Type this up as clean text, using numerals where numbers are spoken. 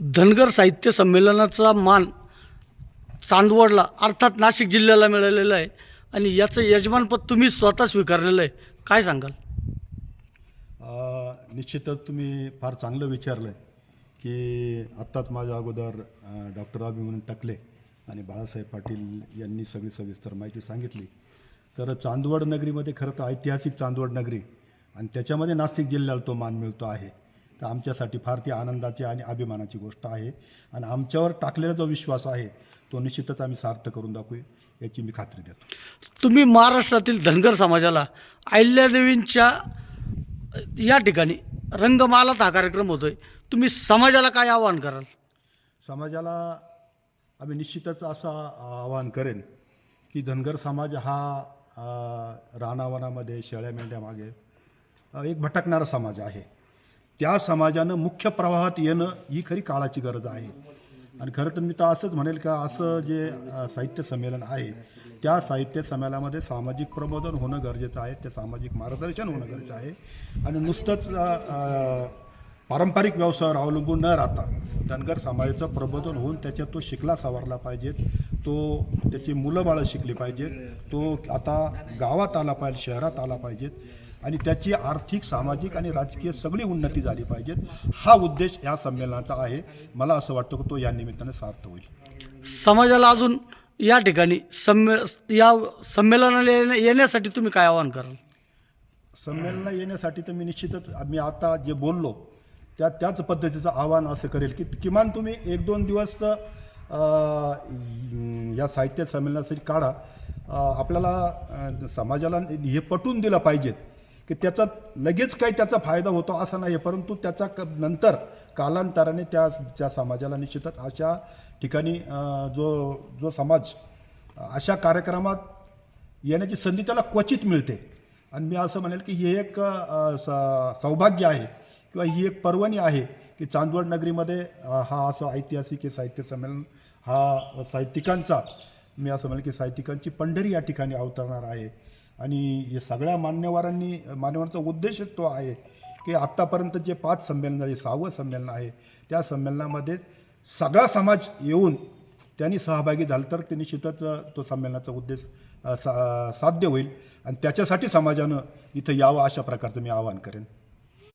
धनगर साहित्य संमेलनाचा मान चांदवडला अर्थात नाशिक जिल्ह्याला मिळालेलं आहे आणि याचं यजमानपद तुम्ही स्वतः स्वीकारलेलं आहे. काय सांगाल? निश्चितच तुम्ही फार चांगलं विचारलं आहे की आत्ताच माझ्या अगोदर डॉक्टर अभिमन्यू टकले आणि बाळासाहेब पाटील यांनी सगळी सविस्तर माहिती सांगितली. तर चांदवड नगरीमध्ये खरं तर ऐतिहासिक चांदवड नगरी आणि त्याच्यामध्ये नाशिक जिल्ह्याला तो मान मिळतो आहे. तर आमच्यासाठी फार ती आनंदाची आणि अभिमानाची गोष्ट आहे आणि आमच्यावर टाकलेला जो विश्वास आहे तो निश्चितच आम्ही सार्थ करून दाखवू याची मी खात्री देतो. तुम्ही महाराष्ट्रातील धनगर समाजाला अहिल्यादेवींच्या या ठिकाणी रंगमालात हा कार्यक्रम होतो आहे, तुम्ही समाजाला काय आवाहन कराल? समाजाला आम्ही निश्चितच असं आवाहन करेन की धनगर समाज हा रानावनामध्ये शेळ्या मेंढ्यामागे एक भटकणारा समाज आहे. त्या समाजानं मुख्य प्रवाहात येणं ही खरी काळाची गरज आहे. आणि खरं तर मी तर असंच म्हणेल का असं जे साहित्य संमेलन आहे त्या साहित्य संमेलनामध्ये सामाजिक प्रबोधन होणं गरजेचं आहे, ते सामाजिक मार्गदर्शन होणं गरजेचं आहे. आणि नुसतंच पारंपरिक व्यवसायावर अवलंबून न राहता धनगर समाजाचं प्रबोधन होऊन त्याच्यात तो शिकला सवरला पाहिजे, तो त्याची मुलं बाळं शिकली पाहिजेत, तो आता गावात आला पाहिजे, शहरात आला पाहिजेत आणि त्याची आर्थिक सामाजिक आणि राजकीय सगळी उन्नती झाली पाहिजे. हा उद्देश या संमेलनाचा आहे. मला असं वाटतं की तो या निमित्ताने सार्थ होईल. समाजाला अजून या ठिकाणी या संमेलनाला येण्यासाठी तुम्ही काय आवाहन कराल? संमेलनाला येण्यासाठी तर मी निश्चितच मी आता जे बोललो त्याच पद्धतीचं आवाहन असं करेल की किमान तुम्ही 1-2 दिवस या साहित्य संमेलनासाठी काढा. आपल्याला समाजाला हे पटवून दिलं पाहिजेत की त्याचा लगेच काही त्याचा फायदा होतो असं नाही, परंतु त्याचा नंतर कालांतराने त्या समाजाला निश्चितच अशा ठिकाणी जो समाज अशा कार्यक्रमात येण्याची संधी त्याला क्वचित मिळते. आणि मी असं म्हणेल की हे एक सौभाग्य आहे किंवा ही एक पर्वणी आहे की चांदवड नगरीमध्ये हा असं ऐतिहासिक साहित्य संमेलन हा साहित्यिकांचा मी असं म्हणेल की साहित्यिकांची पंढरी या ठिकाणी अवतरणार आहे. आणि हे सगळ्या मान्यवरांचा उद्देश तो आहे की आत्तापर्यंत जे 5 संमेलन झाले, 6वं संमेलन आहे, त्या संमेलनामध्ये सगळा समाज येऊन त्यांनी सहभागी झालं तर ते निश्चितच तो संमेलनाचा उद्देश साध्य होईल आणि त्याच्यासाठी समाजानं इथं यावं अशा प्रकारचं मी आवाहन करेन.